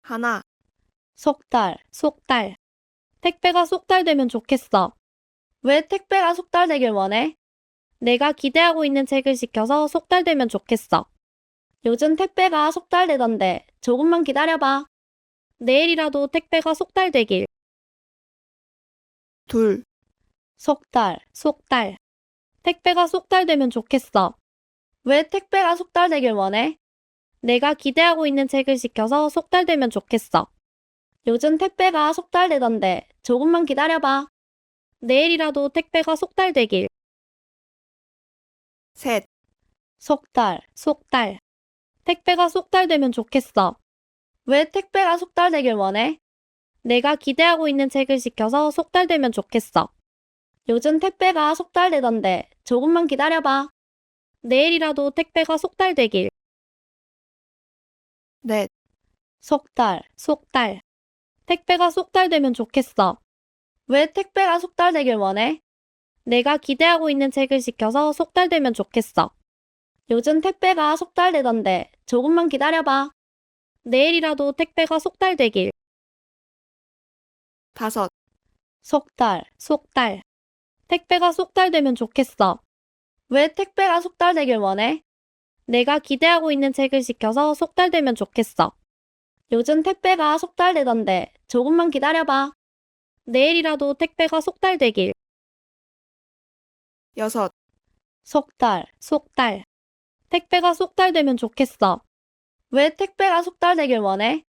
하나, 속달. 택배가 속달되면 좋겠어. 왜 택배가 속달되길 원해? 내가 기대하고 있는 책을 시켜서 속달되면 좋겠어. 요즘 택배가 속달되던데 조금만 기다려봐. 내일이라도 택배가 속달되길. 둘, 속달. 택배가 속달되면 좋겠어. 왜 택배가 속달되길 원해? 내가 기대하고 있는 책을 시켜서 속달되면 좋겠어. 요즘 택배가 속달되던데 조금만 기다려봐. 내일이라도 택배가 속달되길. 셋, 속달. 택배가 속달되면 좋겠어. 왜 택배가 속달되길 원해? 내가 기대하고 있는 책을 시켜서 속달되면 좋겠어. 요즘 택배가 속달되던데 조금만 기다려봐. 내일이라도 택배가 속달되길. 넷, 속달. 택배가 속달되면 좋겠어. 왜 택배가 속달되길 원해? 내가 기대하고 있는 책을 시켜서 속달되면 좋겠어. 요즘 택배가 속달되던데 조금만 기다려봐. 내일이라도 택배가 속달되길. 다섯, 속달. 택배가 속달되면 좋겠어. 왜 택배가 속달되길 원해? 내가 기대하고 있는 책을 시켜서 속달되면 좋겠어. 요즘 택배가 속달되던데 조금만 기다려봐. 내일이라도 택배가 속달되길. 여섯, 속달. 택배가 속달되면 좋겠어. 왜 택배가 속달되길 원해?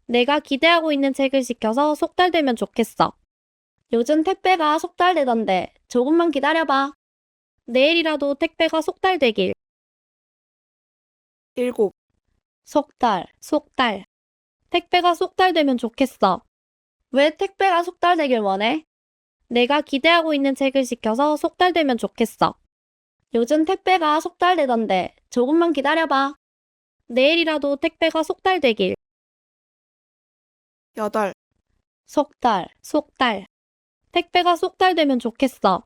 내가 기대하고 있는 책을 시켜서 속달되면 좋겠어. 요즘 택배가 속달되던데 조금만 기다려봐. 내일이라도 택배가 속달되길. 일곱, 속달. 택배가 속달되면 좋겠어. 왜 택배가 속달되길 원해? 내가 기대하고 있는 책을 시켜서 속달되면 좋겠어. 요즘 택배가 속달되던데 조금만 기다려봐. 내일이라도 택배가 속달되길. 여덟, 속달. 택배가 속달되면 좋겠어.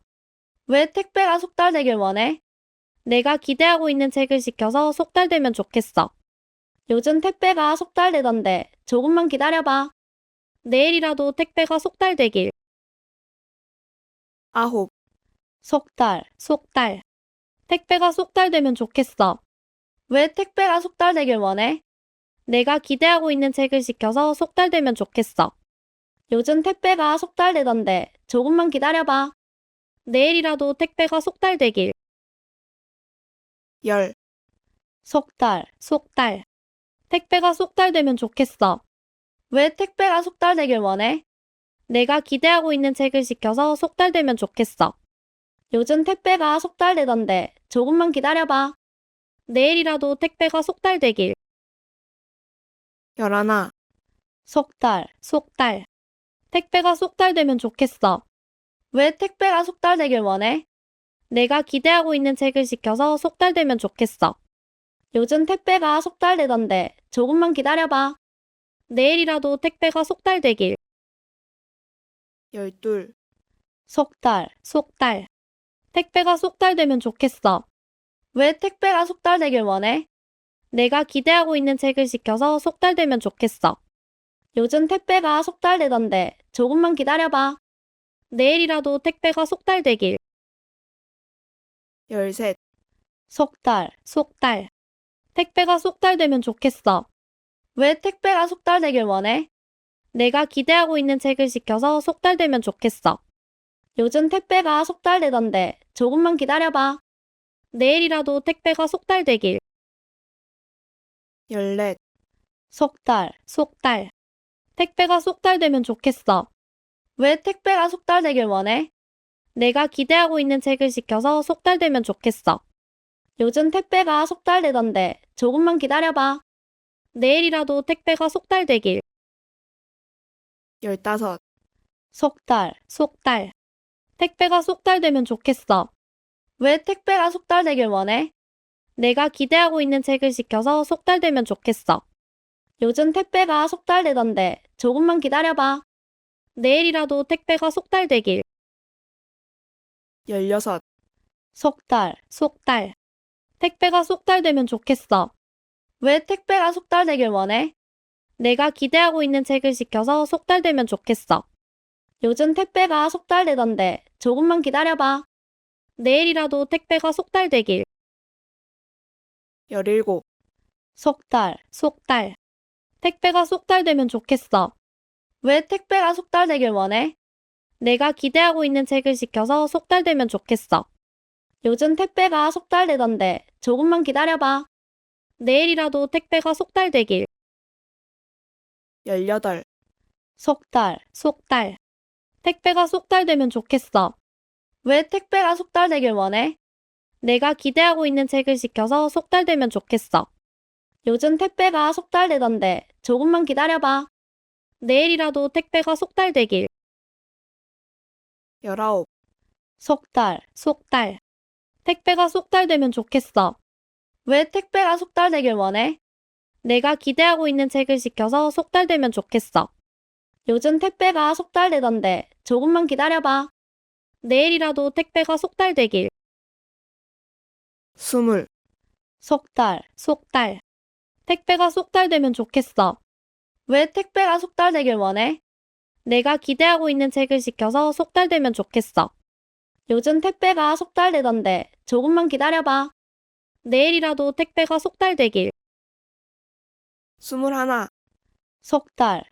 왜 택배가 속달되길 원해? 내가 기대하고 있는 책을 시켜서 속달되면 좋겠어. 요즘 택배가 속달되던데 조금만 기다려봐. 내일이라도 택배가 속달되길. 아홉, 속달. 택배가 속달되면 좋겠어. 왜 택배가 속달되길 원해? 내가 기대하고 있는 책을 시켜서 속달되면 좋겠어. 요즘 택배가 속달되던데 조금만 기다려봐. 내일이라도 택배가 속달되길. 열, 속달. 택배가 속달되면 좋겠어. 왜 택배가 속달되길 원해? 내가 기대하고 있는 책을 시켜서 속달되면 좋겠어. 요즘 택배가 속달되던데 조금만 기다려봐. 내일이라도 택배가 속달되길. 열하나, 속달. 택배가 속달되면 좋겠어. 왜 택배가 속달되길 원해? 내가 기대하고 있는 책을 시켜서 속달되면 좋겠어. 요즘 택배가 속달되던데 조금만 기다려봐. 내일이라도 택배가 속달되길. 열둘, 속달. 택배가 속달되면 좋겠어. 왜 택배가 속달되길 원해? 내가 기대하고 있는 책을 시켜서 속달되면 좋겠어. 요즘 택배가 속달되던데 조금만 기다려봐. 내일이라도 택배가 속달되길. 열셋, 속달. 택배가 속달되면 좋겠어. 왜 택배가 속달되길 원해? 내가 기대하고 있는 책을 시켜서 속달되면 좋겠어. 요즘 택배가 속달되던데 조금만 기다려봐. 내일이라도 택배가 속달되길. 열넷, 속달. 택배가 속달되면 좋겠어. 왜 택배가 속달되길 원해? 내가 기대하고 있는 책을 시켜서 속달되면 좋겠어. 요즘 택배가 속달되던데 조금만 기다려봐. 내일이라도 택배가 속달되길. 열다섯, 속달. 택배가 속달되면 좋겠어. 왜 택배가 속달되길 원해? 내가 기대하고 있는 책을 시켜서 속달되면 좋겠어. 요즘 택배가 속달되던데 조금만 기다려봐. 내일이라도 택배가 속달되길. 열여섯, 속달. 택배가 속달되면 좋겠어. 왜 택배가 속달되길 원해? 내가 기대하고 있는 책을 시켜서 속달되면 좋겠어. 요즘 택배가 속달되던데 조금만 기다려봐. 내일이라도 택배가 속달되길. 17. 속달. 택배가 속달되면 좋겠어. 왜 택배가 속달되길 원해? 내가 기대하고 있는 책을 시켜서 속달되면 좋겠어. 요즘 택배가 속달되던데 조금만 기다려봐. 내일이라도 택배가 속달되길. 18. 속달. 택배가 속달되면 좋겠어. 왜 택배가 속달되길 원해? 내가 기대하고 있는 책을 시켜서 속달되면 좋겠어. 요즘 택배가 속달되던데 조금만 기다려봐. 내일이라도 택배가 속달되길. 19. 속달. 택배가 속달되면 좋겠어. 왜 택배가 속달되길 원해? 내가 기대하고 있는 책을 시켜서 속달되면 좋겠어. 요즘 택배가 속달되던데 조금만 기다려봐. 내일이라도 택배가 속달되길. 20. 속달. 택배가 속달되면 좋겠어. 왜 택배가 속달되길 원해? 내가 기대하고 있는 책을 시켜서 속달되면 좋겠어. 요즘 택배가 속달되던데 조금만 기다려봐. 내일이라도 택배가 속달되길. 21. 속달.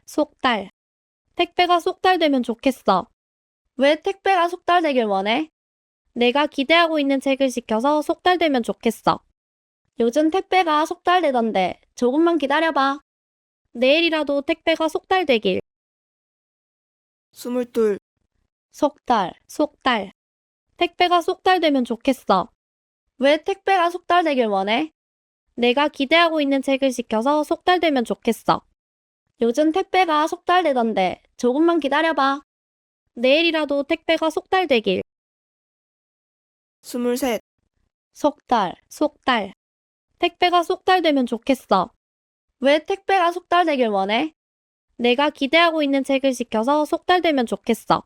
택배가 속달되면 좋겠어. 왜 택배가 속달되길 원해? 내가 기대하고 있는 책을 시켜서 속달되면 좋겠어. 요즘 택배가 속달되던데 조금만 기다려봐. 내일이라도 택배가 속달되길. 22. 속달. 택배가 속달되면 좋겠어. 왜 택배가 속달되길 원해? 내가 기대하고 있는 책을 시켜서 속달되면 좋겠어. 요즘 택배가 속달되던데 조금만 기다려봐. 내일이라도 택배가 속달되길. 23. 속달. 택배가 속달되면 좋겠어. 왜 택배가 속달되길 원해? 내가 기대하고 있는 책을 시켜서 속달되면 좋겠어.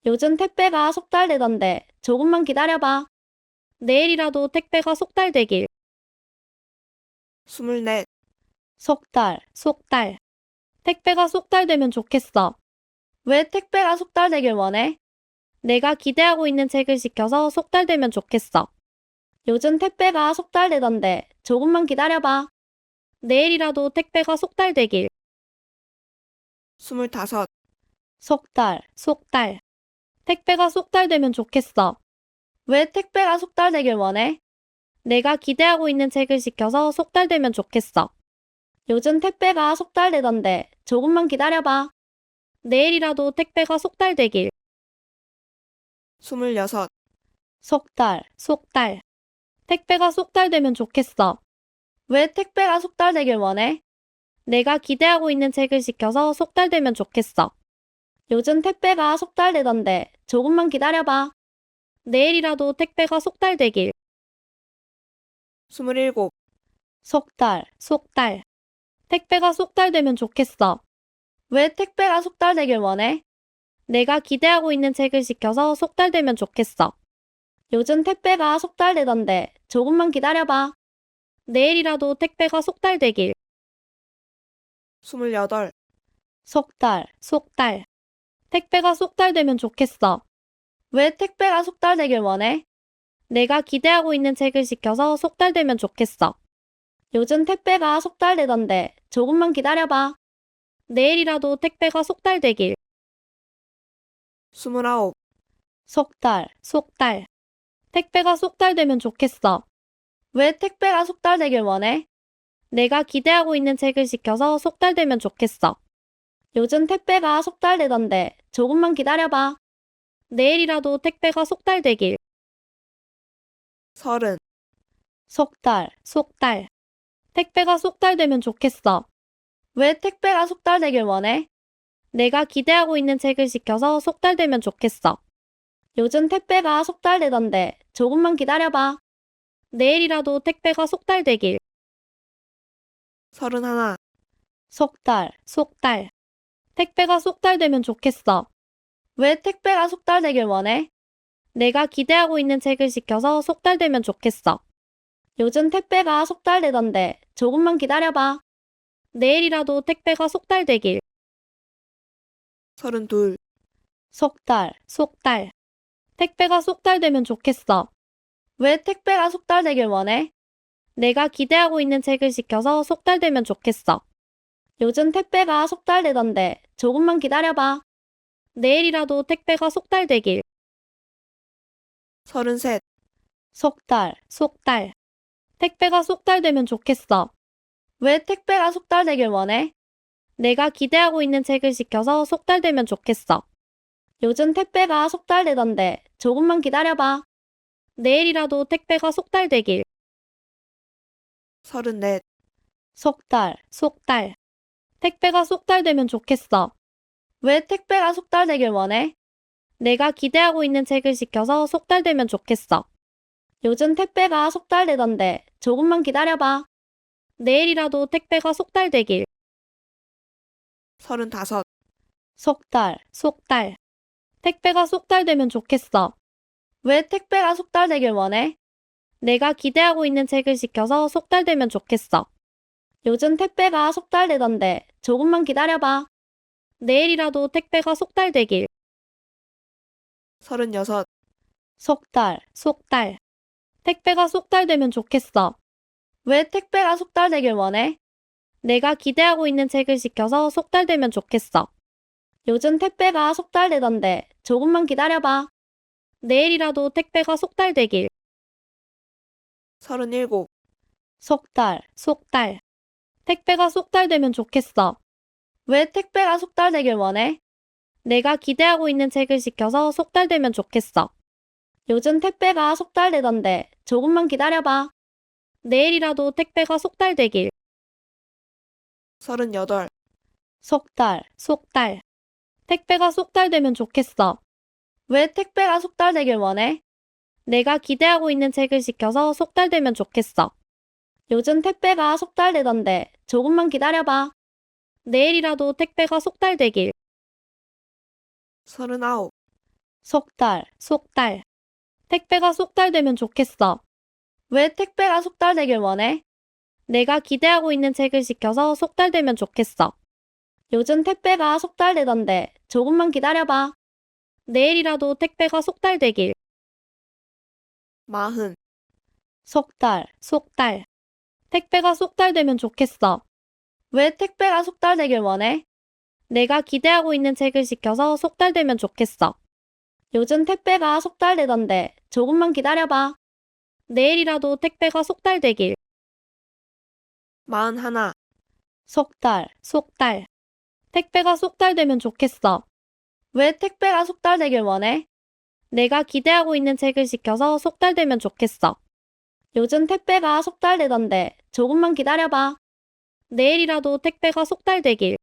요즘 택배가 속달되던데 조금만 기다려봐. 내일이라도 택배가 속달되길. 24. 속달. 택배가 속달되면 좋겠어. 왜 택배가 속달되길 원해? 내가 기대하고 있는 책을 시켜서 속달되면 좋겠어. 요즘 택배가 속달되던데 조금만 기다려봐. 내일이라도 택배가 속달되길. 25. 속달. 택배가 속달되면 좋겠어. 왜 택배가 속달되길 원해? 내가 기대하고 있는 책을 시켜서 속달되면 좋겠어. 요즘 택배가 속달되던데 조금만 기다려봐. 내일이라도 택배가 속달되길. 26. 속달. 택배가 속달되면 좋겠어. 왜 택배가 속달되길 원해? 내가 기대하고 있는 책을 시켜서 속달되면 좋겠어. 요즘 택배가 속달되던데 조금만 기다려봐. 내일이라도 택배가 속달되길. 27. 속달. 택배가 속달되면 좋겠어. 왜 택배가 속달되길 원해? 내가 기대하고 있는 책을 시켜서 속달되면 좋겠어. 요즘 택배가 속달되던데 조금만 기다려봐. 내일이라도 택배가 속달되길. 28. 속달. 택배가 속달되면 좋겠어. 왜 택배가 속달되길 원해? 내가 기대하고 있는 책을 시켜서 속달되면 좋겠어. 요즘 택배가 속달되던데 조금만 기다려봐. 내일이라도 택배가 속달되길. 29. 속달. 택배가 속달되면 좋겠어. 왜 택배가 속달되길 원해? 내가 기대하고 있는 책을 시켜서 속달되면 좋겠어. 요즘 택배가 속달되던데 조금만 기다려봐. 내일이라도 택배가 속달되길. 30. 속달. 택배가 속달되면 좋겠어. 왜 택배가 속달되길 원해? 내가 기대하고 있는 책을 시켜서 속달되면 좋겠어. 요즘 택배가 속달되던데 조금만 기다려봐. 내일이라도 택배가 속달되길. 31. 속달. 택배가 속달되면 좋겠어. 왜 택배가 속달되길 원해? 내가 기대하고 있는 책을 시켜서 속달되면 좋겠어. 요즘 택배가 속달되던데 조금만 기다려봐. 내일이라도 택배가 속달되길. 32. 속달, 속달. 택배가 속달되면 좋겠어. 왜 택배가 속달되길 원해? 내가 기대하고 있는 책을 시켜서 속달되면 좋겠어. 요즘 택배가 속달되던데 조금만 기다려봐. 내일이라도 택배가 속달되길. 33. 속달, 속달. 택배가 속달되면 좋겠어. 왜 택배가 속달되길 원해? 내가 기대하고 있는 책을 시켜서 속달되면 좋겠어. 요즘 택배가 속달되던데 조금만 기다려봐. 내일이라도 택배가 속달되길. 34. 속달, 속달. 택배가 속달되면 좋겠어. 왜 택배가 속달되길 원해? 내가 기대하고 있는 책을 시켜서 속달되면 좋겠어. 요즘 택배가 속달되던데 조금만 기다려봐. 내일이라도 택배가 속달되길. 35. 속달, 속달. 택배가 속달되면 좋겠어. 왜 택배가 속달되길 원해? 내가 기대하고 있는 책을 시켜서 속달되면 좋겠어. 요즘 택배가 속달되던데 조금만 기다려봐. 내일이라도 택배가 속달되길. 36. 속달, 속달. 택배가 속달되면 좋겠어. 왜 택배가 속달되길 원해? 내가 기대하고 있는 책을 시켜서 속달되면 좋겠어. 요즘 택배가 속달되던데 조금만 기다려봐. 내일이라도 택배가 속달되길. 37. 속달, 속달. 택배가 속달되면 좋겠어. 왜 택배가 속달되길 원해? 내가 기대하고 있는 책을 시켜서 속달되면 좋겠어. 요즘 택배가 속달되던데 조금만 기다려봐. 내일이라도 택배가 속달되길. 38. 속달, 속달. 택배가 속달되면 좋겠어. 왜 택배가 속달되길 원해? 내가 기대하고 있는 책을 시켜서 속달되면 좋겠어. 요즘 택배가 속달되던데 조금만 기다려봐. 내일이라도 택배가 속달되길. 39. 속달, 속달. 택배가 속달되면 좋겠어. 왜 택배가 속달되길 원해? 내가 기대하고 있는 책을 시켜서 속달되면 좋겠어. 요즘 택배가 속달되던데 조금만 기다려봐. 내일이라도 택배가 속달되길. 40. 속달, 속달. 택배가 속달되면 좋겠어. 왜 택배가 속달되길 원해? 내가 기대하고 있는 책을 시켜서 속달되면 좋겠어. 요즘 택배가 속달되던데 조금만 기다려봐. 내일이라도 택배가 속달되길. 41. 속달, 속달. 택배가 속달되면 좋겠어. 왜 택배가 속달되길 원해? 내가 기대하고 있는 책을 시켜서 속달되면 좋겠어. 요즘 택배가 속달되던데 조금만 기다려봐. 내일이라도 택배가 속달되길.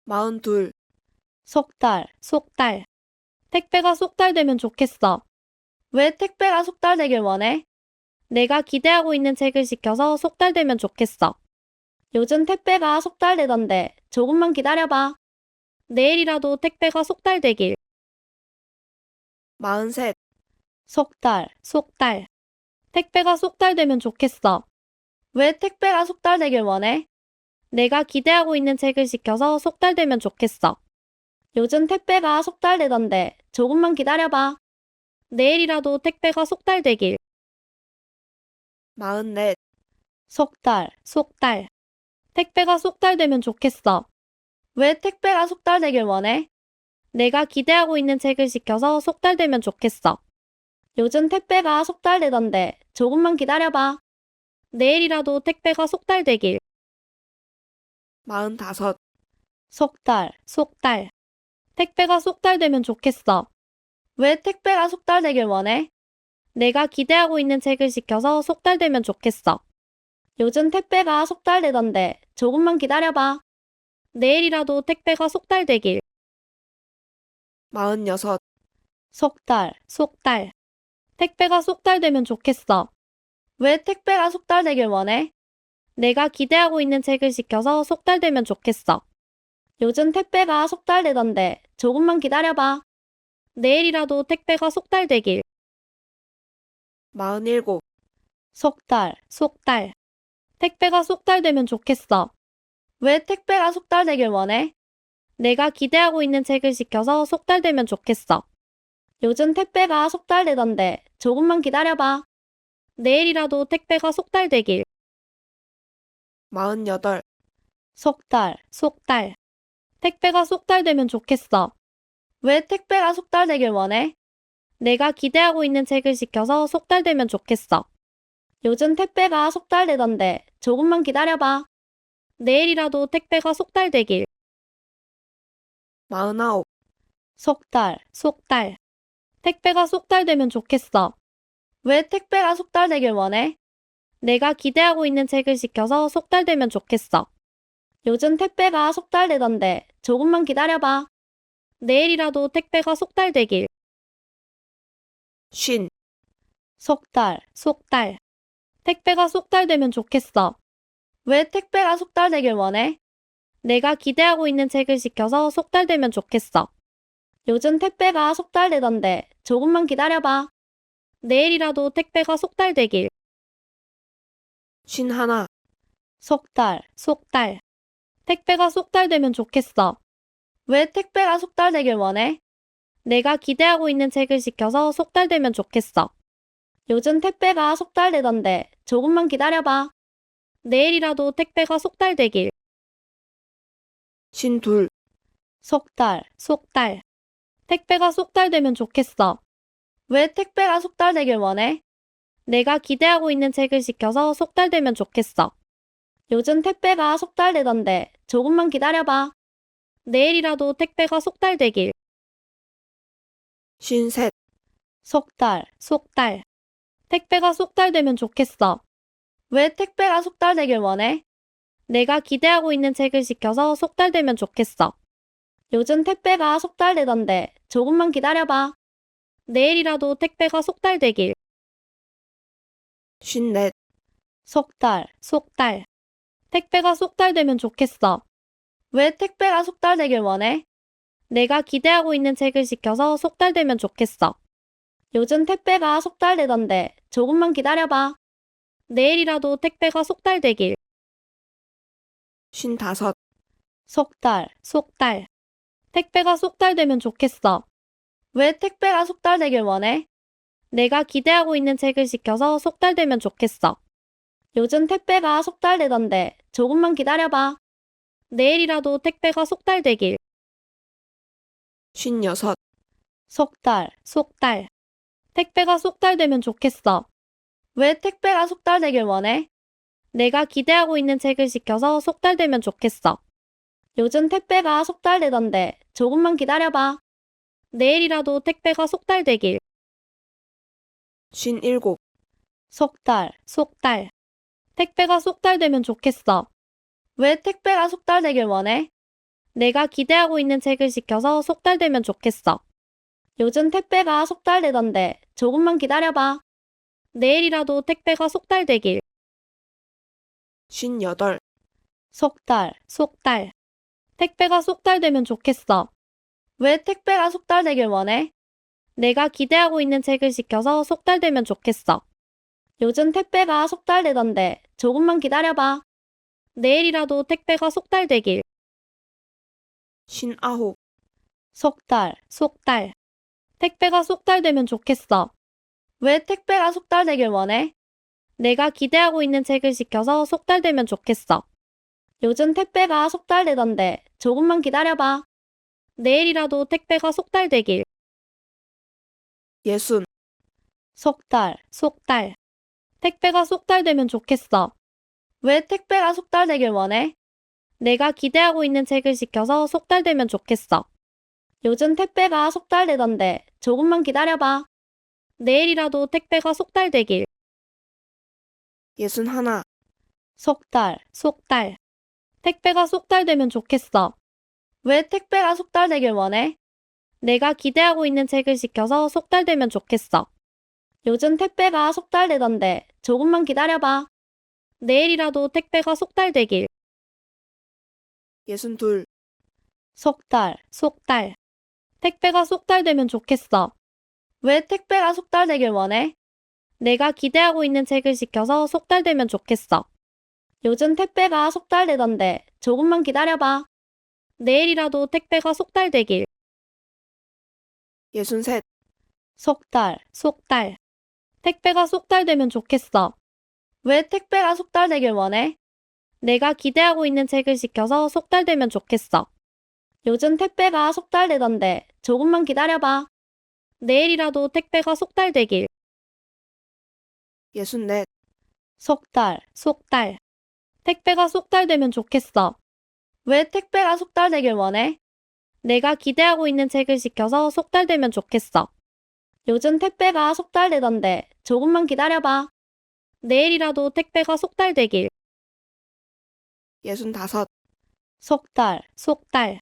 42. 속달, 속달. 택배가 속달되면 좋겠어. 왜 택배가 속달되길 원해? 내가 기대하고 있는 책을 시켜서 속달되면 좋겠어. 요즘 택배가 속달되던데 조금만 기다려봐. 내일이라도 택배가 속달되길. 43. 속달, 속달. 택배가 속달되면 좋겠어. 왜 택배가 속달되길 원해? 내가 기대하고 있는 책을 시켜서 속달되면 좋겠어. 요즘 택배가 속달되던데 조금만 기다려봐. 내일이라도 택배가 속달되길. 44. 속달, 속달. 택배가 속달되면 좋겠어. 왜 택배가 속달되길 원해? 내가 기대하고 있는 책을 시켜서 속달되면 좋겠어. 요즘 택배가 속달되던데 조금만 기다려봐. 내일이라도 택배가 속달되길. 45. 속달, 속달. 택배가 속달되면 좋겠어. 왜 택배가 속달되길 원해? 내가 기대하고 있는 책을 시켜서 속달되면 좋겠어. 요즘 택배가 속달되던데 조금만 기다려봐. 내일이라도 택배가 속달되길. 46. 속달, 속달. 택배가 속달되면 좋겠어. 왜 택배가 속달되길 원해? 내가 기대하고 있는 책을 시켜서 속달되면 좋겠어. 요즘 택배가 속달되던데 조금만 기다려봐. 내일이라도 택배가 속달되길. 47. 속달, 속달. 택배가 속달되면 좋겠어. 왜 택배가 속달되길 원해? 내가 기대하고 있는 책을 시켜서 속달되면 좋겠어. 요즘 택배가 속달되던데 조금만 기다려봐. 내일이라도 택배가 속달되길. 48. 속달. 택배가 속달되면 좋겠어. 왜 택배가 속달되길 원해? 내가 기대하고 있는 책을 시켜서 속달되면 좋겠어. 요즘 택배가 속달되던데 조금만 기다려봐. 내일이라도 택배가 속달되길. 49. 속달. 택배가 속달되면 좋겠어. 왜 택배가 속달되길 원해? 내가 기대하고 있는 책을 시켜서 속달되면 좋겠어. 요즘 택배가 속달되던데 조금만 기다려봐. 내일이라도 택배가 속달되길. 50. 속달. 택배가 속달되면 좋겠어. 왜 택배가 속달되길 원해? 내가 기대하고 있는 책을 시켜서 속달되면 좋겠어. 요즘 택배가 속달되던데 조금만 기다려봐. 내일이라도 택배가 속달되길. 51. 속달. 택배가 속달되면 좋겠어. 왜 택배가 속달되길 원해? 내가 기대하고 있는 책을 시켜서 속달되면 좋겠어. 요즘 택배가 속달되던데 조금만 기다려봐. 내일이라도 택배가 속달되길. 52. 속달. 택배가 속달되면 좋겠어. 왜 택배가 속달되길 원해? 내가 기대하고 있는 책을 시켜서 속달되면 좋겠어. 요즘 택배가 속달되던데 조금만 기다려봐. 내일이라도 택배가 속달되길. 53. 속달. 택배가 속달되면 좋겠어. 왜 택배가 속달되길 원해? 내가 기대하고 있는 책을 시켜서 속달되면 좋겠어. 요즘 택배가 속달되던데 조금만 기다려봐. 내일이라도 택배가 속달되길. 54. 속달. 택배가 속달되면 좋겠어. 왜 택배가 속달되길 원해? 내가 기대하고 있는 책을 시켜서 속달되면 좋겠어. 요즘 택배가 속달되던데 조금만 기다려봐. 내일이라도 택배가 속달되길. 55. 속달. 택배가 속달되면 좋겠어. 왜 택배가 속달되길 원해? 내가 기대하고 있는 책을 시켜서 속달되면 좋겠어. 요즘 택배가 속달되던데 조금만 기다려봐. 내일이라도 택배가 속달되길. 56. 속달. 택배가 속달되면 좋겠어. 왜 택배가 속달되길 원해? 내가 기대하고 있는 책을 시켜서 속달되면 좋겠어. 요즘 택배가 속달되던데 조금만 기다려봐. 내일이라도 택배가 속달되길. 57. 속달. 택배가 속달되면 좋겠어. 왜 택배가 속달되길 원해? 내가 기대하고 있는 책을 시켜서 속달되면 좋겠어. 요즘 택배가 속달되던데 조금만 기다려봐. 내일이라도 택배가 속달되길. 58. 속달. 택배가 속달되면 좋겠어. 왜 택배가 속달되길 원해? 내가 기대하고 있는 책을 시켜서 속달되면 좋겠어. 요즘 택배가 속달되던데 조금만 기다려봐. 내일이라도 택배가 속달되길. 59. 속달. 택배가 속달되면 좋겠어. 왜 택배가 속달되길 원해? 내가 기대하고 있는 책을 시켜서 속달되면 좋겠어. 요즘 택배가 속달되던데 조금만 기다려봐. 내일이라도 택배가 속달되길. 60. 속달. 택배가 속달되면 좋겠어. 왜 택배가 속달되길 원해? 내가 기대하고 있는 책을 시켜서 속달되면 좋겠어. 요즘 택배가 속달되던데 조금만 기다려봐. 내일이라도 택배가 속달되길. 61. 속달. 택배가 속달되면 좋겠어. 왜 택배가 속달되길 원해? 내가 기대하고 있는 책을 시켜서 속달되면 좋겠어. 요즘 택배가 속달되던데 조금만 기다려봐. 내일이라도 택배가 속달되길. 62. 속달. 택배가 속달되면 좋겠어. 왜 택배가 속달되길 원해? 내가 기대하고 있는 책을 시켜서 속달되면 좋겠어. 요즘 택배가 속달되던데 조금만 기다려봐. 내일이라도 택배가 속달되길. 63. 속달, 속달. 택배가 속달되면 좋겠어. 왜 택배가 속달되길 원해? 내가 기대하고 있는 책을 시켜서 속달되면 좋겠어. 요즘 택배가 속달되던데 조금만 기다려봐. 내일이라도 택배가 속달되길. 64. 속달, 속달. 택배가 속달되면 좋겠어. 왜 택배가 속달되길 원해? 내가 기대하고 있는 책을 시켜서 속달되면 좋겠어. 요즘 택배가 속달되던데 조금만 기다려봐. 내일이라도 택배가 속달되길. 65. 속달, 속달.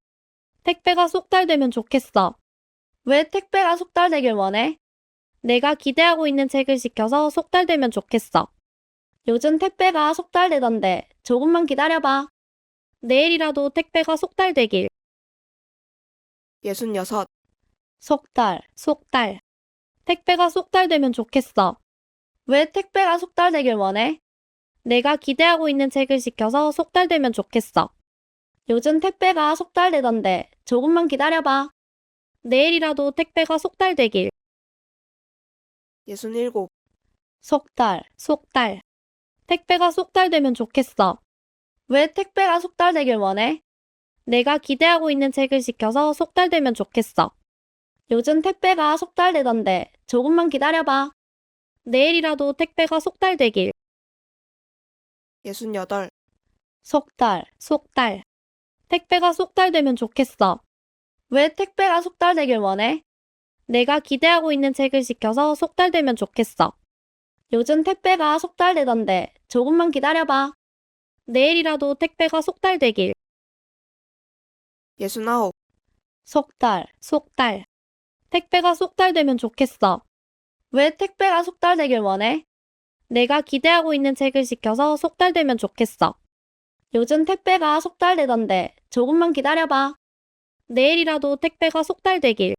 택배가 속달되면 좋겠어. 왜 택배가 속달되길 원해? 내가 기대하고 있는 책을 시켜서 속달되면 좋겠어. 요즘 택배가 속달되던데 조금만 기다려봐. 내일이라도 택배가 속달되길. 66. 속달, 속달. 택배가 속달되면 좋겠어. 왜 택배가 속달되길 원해? 내가 기대하고 있는 책을 시켜서 속달되면 좋겠어. 요즘 택배가 속달되던데 조금만 기다려봐. 내일이라도 택배가 속달되길. 67. 속달, 속달. 택배가 속달되면 좋겠어. 왜 택배가 속달되길 원해? 내가 기대하고 있는 책을 시켜서 속달되면 좋겠어. 요즘 택배가 속달되던데 조금만 기다려봐. 내일이라도 택배가 속달되길. 68. 속달, 속달. 택배가 속달되면 좋겠어. 왜 택배가 속달되길 원해? 내가 기대하고 있는 책을 시켜서 속달되면 좋겠어. 요즘 택배가 속달되던데 조금만 기다려봐. 내일이라도 택배가 속달되길. 69. 속달, 속달. 택배가 속달되면 좋겠어. 왜 택배가 속달되길 원해? 내가 기대하고 있는 책을 시켜서 속달되면 좋겠어. 요즘 택배가 속달되던데 조금만 기다려봐. 내일이라도 택배가 속달되길.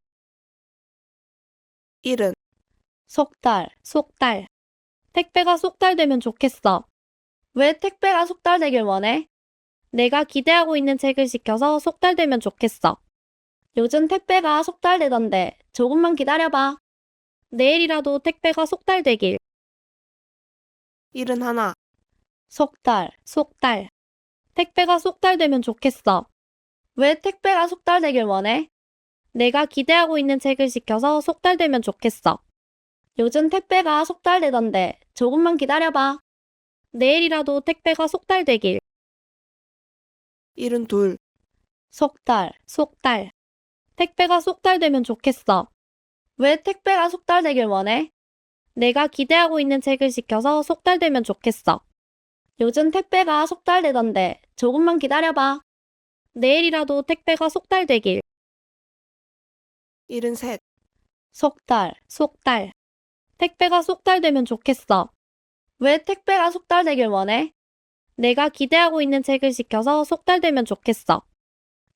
70. 속달, 속달. 택배가 속달되면 좋겠어. 왜 택배가 속달되길 원해? 내가 기대하고 있는 책을 시켜서 속달되면 좋겠어. 요즘 택배가 속달되던데 조금만 기다려봐. 내일이라도 택배가 속달되길. 71. 속달, 속달. 택배가 속달되면 좋겠어. 왜 택배가 속달되길 원해? 내가 기대하고 있는 책을 시켜서 속달되면 좋겠어. 요즘 택배가 속달되던데 조금만 기다려봐. 내일이라도 택배가 속달되길. 72. 속달, 속달. 택배가 속달되면 좋겠어. 왜 택배가 속달되길 원해? 내가 기대하고 있는 책을 시켜서 속달되면 좋겠어. 요즘 택배가 속달되던데 조금만 기다려봐. 내일이라도 택배가 속달되길. 73. 속달, 속달. 택배가 속달되면 좋겠어. 왜 택배가 속달되길 원해? 내가 기대하고 있는 책을 시켜서 속달되면 좋겠어.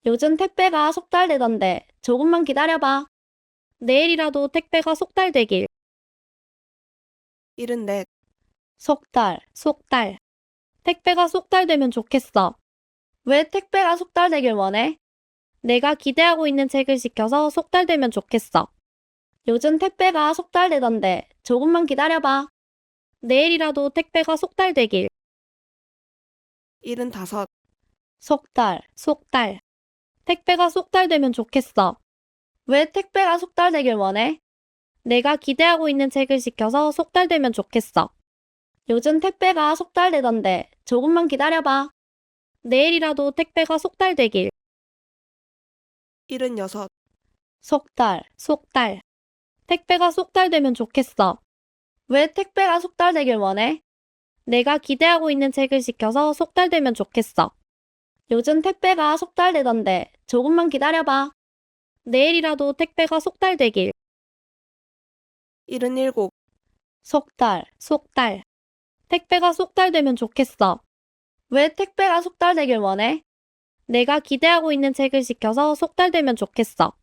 요즘 택배가 속달되던데 조금만 기다려봐. 내일이라도 택배가 속달되길. 74. 속달, 속달. 택배가 속달되면 좋겠어. 왜 택배가 속달되길 원해? 내가 기대하고 있는 책을 시켜서 속달되면 좋겠어. 요즘 택배가 속달되던데 조금만 기다려봐. 내일이라도 택배가 속달되길. 75. 속달, 속달. 택배가 속달되면 좋겠어. 왜 택배가 속달되길 원해? 내가 기대하고 있는 책을 시켜서 속달되면 좋겠어. 요즘 택배가 속달되던데 조금만 기다려봐. 내일이라도 택배가 속달되길. 76. 속달, 속달. 택배가 속달되면 좋겠어. 왜 택배가 속달되길 원해? 내가 기대하고 있는 책을 시켜서 속달되면 좋겠어. 요즘 택배가 속달되던데 조금만 기다려봐. 내일이라도 택배가 속달되길. 77. 속달, 속달. 택배가 속달되면 좋겠어. 왜 택배가 속달되길 원해? 내가 기대하고 있는 책을 시켜서 속달되면 좋겠어.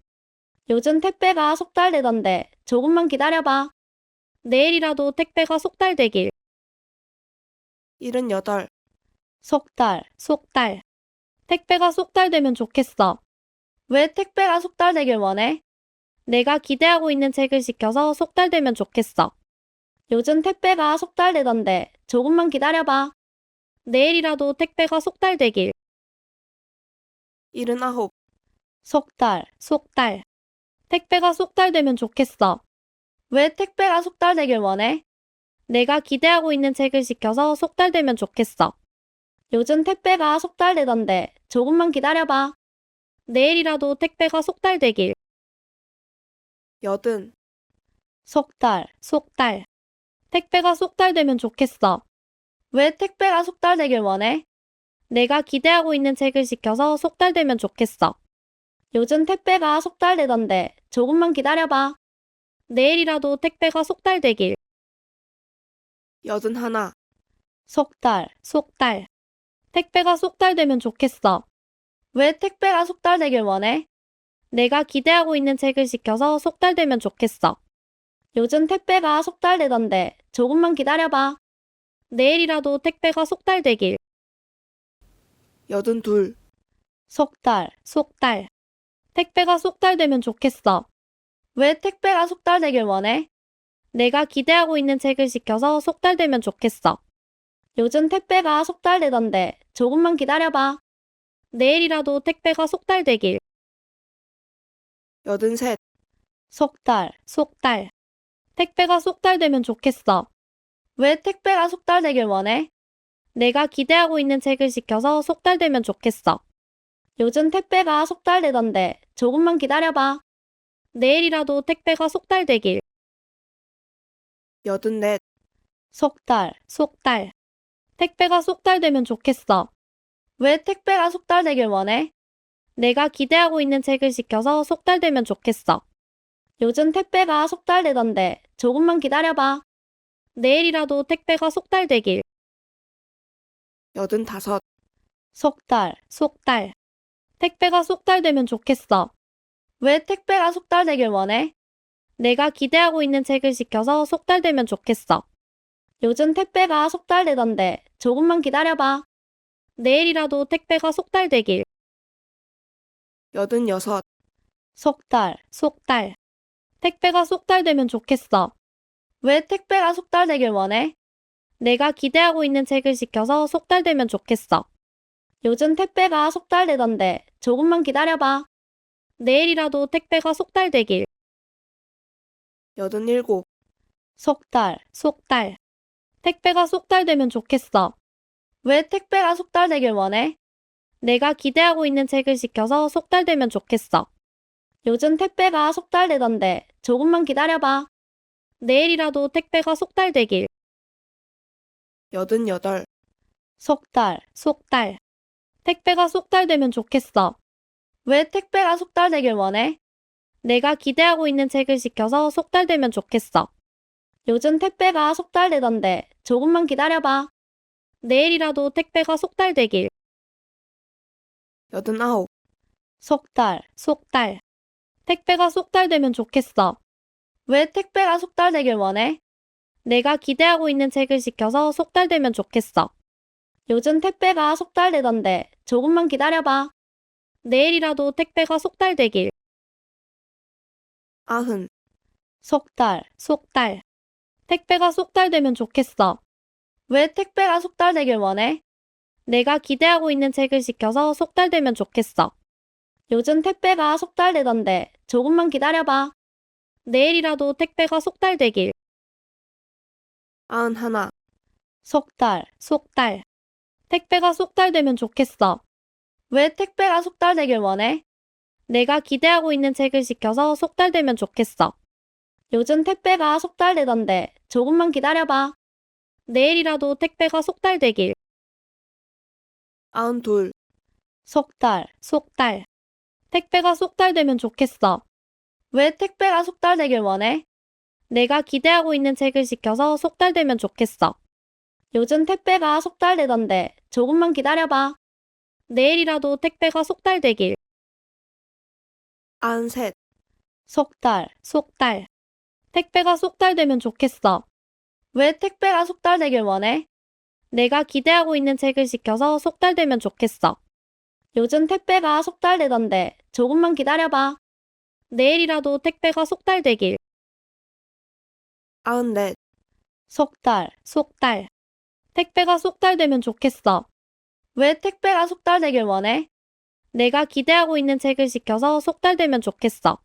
요즘 택배가 속달되던데 조금만 기다려봐. 내일이라도 택배가 속달되길. 78. 속달, 속달. 택배가 속달되면 좋겠어. 왜 택배가 속달되길 원해? 내가 기대하고 있는 책을 시켜서 속달되면 좋겠어. 요즘 택배가 속달되던데 조금만 기다려봐. 내일이라도 택배가 속달되길. 79. 속달, 속달. 택배가 속달되면 좋겠어. 왜 택배가 속달되길 원해? 내가 기대하고 있는 책을 시켜서 속달되면 좋겠어. 요즘 택배가 속달되던데 조금만 기다려봐. 내일이라도 택배가 속달되길. 80. 속달, 속달. 택배가 속달되면 좋겠어. 왜 택배가 속달되길 원해? 내가 기대하고 있는 책을 시켜서 속달되면 좋겠어. 요즘 택배가 속달되던데 조금만 기다려봐. 내일이라도 택배가 속달되길. 81. 속달, 속달. 택배가 속달되면 좋겠어. 왜 택배가 속달되길 원해? 내가 기대하고 있는 책을 시켜서 속달되면 좋겠어. 요즘 택배가 속달되던데 조금만 기다려봐. 내일이라도 택배가 속달되길. 82. 속달, 속달. 택배가 속달되면 좋겠어. 왜 택배가 속달되길 원해? 내가 기대하고 있는 책을 시켜서 속달되면 좋겠어. 요즘 택배가 속달되던데 조금만 기다려봐. 내일이라도 택배가 속달되길. 83. 속달, 속달. 택배가 속달되면 좋겠어. 왜 택배가 속달되길 원해? 내가 기대하고 있는 책을 시켜서 속달되면 좋겠어. 요즘 택배가 속달되던데 조금만 기다려봐. 내일이라도 택배가 속달되길. 84. 속달, 속달. 택배가 속달되면 좋겠어. 왜 택배가 속달되길 원해? 내가 기대하고 있는 책을 시켜서 속달되면 좋겠어. 요즘 택배가 속달되던데 조금만 기다려봐. 내일이라도 택배가 속달되길. 85. 속달, 속달. 택배가 속달되면 좋겠어. 왜 택배가 속달되길 원해? 내가 기대하고 있는 책을 시켜서 속달되면 좋겠어. 요즘 택배가 속달되던데 조금만 기다려봐. 내일이라도 택배가 속달되길. 86. 속달, 속달. 택배가 속달되면 좋겠어. 왜 택배가 속달되길 원해? 내가 기대하고 있는 책을 시켜서 속달되면 좋겠어. 요즘 택배가 속달되던데 조금만 기다려봐. 내일이라도 택배가 속달되길. 87. 속달, 속달. 택배가 속달되면 좋겠어. 왜 택배가 속달되길 원해? 내가 기대하고 있는 책을 시켜서 속달되면 좋겠어. 요즘 택배가 속달되던데 조금만 기다려봐. 내일이라도 택배가 속달되길. 88. 속달, 속달. 택배가 속달되면 좋겠어. 왜 택배가 속달되길 원해? 내가 기대하고 있는 책을 시켜서 속달되면 좋겠어. 요즘 택배가 속달되던데 조금만 기다려봐. 내일이라도 택배가 속달되길. 89. 속달, 속달. 택배가 속달되면 좋겠어. 왜 택배가 속달되길 원해? 내가 기대하고 있는 책을 시켜서 속달되면 좋겠어. 요즘 택배가 속달되던데 조금만 기다려봐. 내일이라도 택배가 속달되길. 90. 속달, 속달. 택배가 속달되면 좋겠어. 왜 택배가 속달되길 원해? 내가 기대하고 있는 책을 시켜서 속달되면 좋겠어. 요즘 택배가 속달되던데 조금만 기다려봐. 내일이라도 택배가 속달되길. 91. 속달, 속달. 택배가 속달되면 좋겠어. 왜 택배가 속달되길 원해? 내가 기대하고 있는 책을 시켜서 속달되면 좋겠어. 요즘 택배가 속달되던데 조금만 기다려봐. 내일이라도 택배가 속달되길. 92. 속달, 속달. 택배가 속달되면 좋겠어. 왜 택배가 속달되길 원해? 내가 기대하고 있는 책을 시켜서 속달되면 좋겠어. 요즘 택배가 속달되던데 조금만 기다려봐. 내일이라도 택배가 속달되길. 93. 속달, 속달. 택배가 속달되면 좋겠어. 왜 택배가 속달되길 원해? 내가 기대하고 있는 책을 시켜서 속달되면 좋겠어. 요즘 택배가 속달되던데 조금만 기다려봐. 내일이라도 택배가 속달되길. 94. 속달, 속달. 택배가 속달되면 좋겠어. 왜 택배가 속달되길 원해? 내가 기대하고 있는 책을 시켜서 속달되면 좋겠어.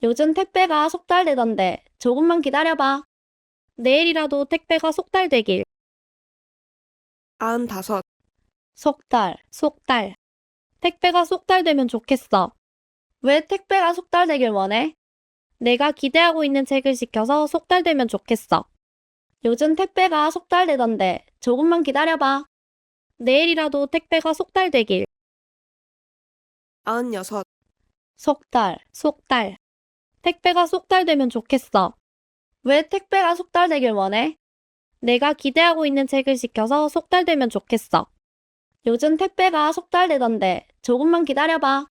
요즘 택배가 속달되던데 조금만 기다려봐. 내일이라도 택배가 속달되길. 95. 속달, 속달. 택배가 속달되면 좋겠어. 왜 택배가 속달되길 원해? 내가 기대하고 있는 책을 시켜서 속달되면 좋겠어. 요즘 택배가 속달되던데 조금만 기다려봐. 내일이라도 택배가 속달되길. 96. 속달, 속달. 택배가 속달되면 좋겠어. 왜 택배가 속달되길 원해? 내가 기대하고 있는 책을 시켜서 속달되면 좋겠어. 요즘 택배가 속달되던데 조금만 기다려봐.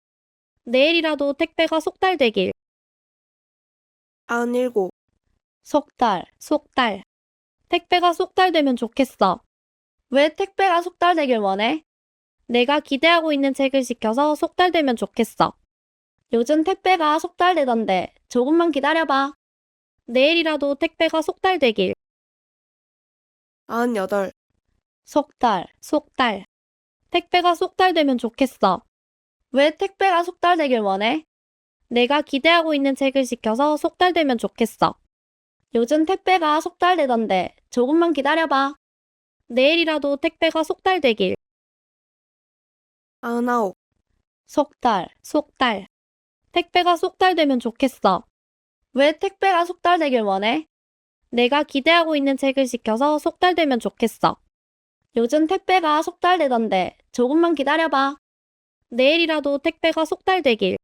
내일이라도 택배가 속달되길. 97. 속달, 속달. 택배가 속달되면 좋겠어. 왜 택배가 속달되길 원해? 내가 기대하고 있는 책을 시켜서 속달되면 좋겠어. 요즘 택배가 속달되던데 조금만 기다려봐. 내일이라도 택배가 속달되길. 98. 속달, 속달. 택배가 속달되면 좋겠어. 왜 택배가 속달되길 원해? 내가 기대하고 있는 책을 시켜서 속달되면 좋겠어. 요즘 택배가 속달되던데 조금만 기다려봐. 내일이라도 택배가 속달되길. 99. 속달, 속달. 택배가 속달되면 좋겠어. 왜 택배가 속달되길 원해? 내가 기대하고 있는 책을 시켜서 속달되면 좋겠어. 요즘 택배가 속달되던데 조금만 기다려봐. 내일이라도 택배가 속달되길.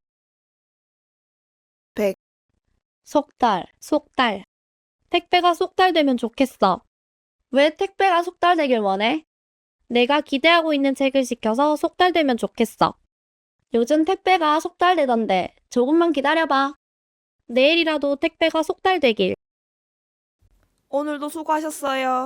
100. 속달, 속달. 택배가 속달되면 좋겠어. 왜 택배가 속달되길 원해? 내가 기대하고 있는 책을 시켜서 속달되면 좋겠어. 요즘 택배가 속달되던데 조금만 기다려봐. 내일이라도 택배가 속달되길. 오늘도 수고하셨어요.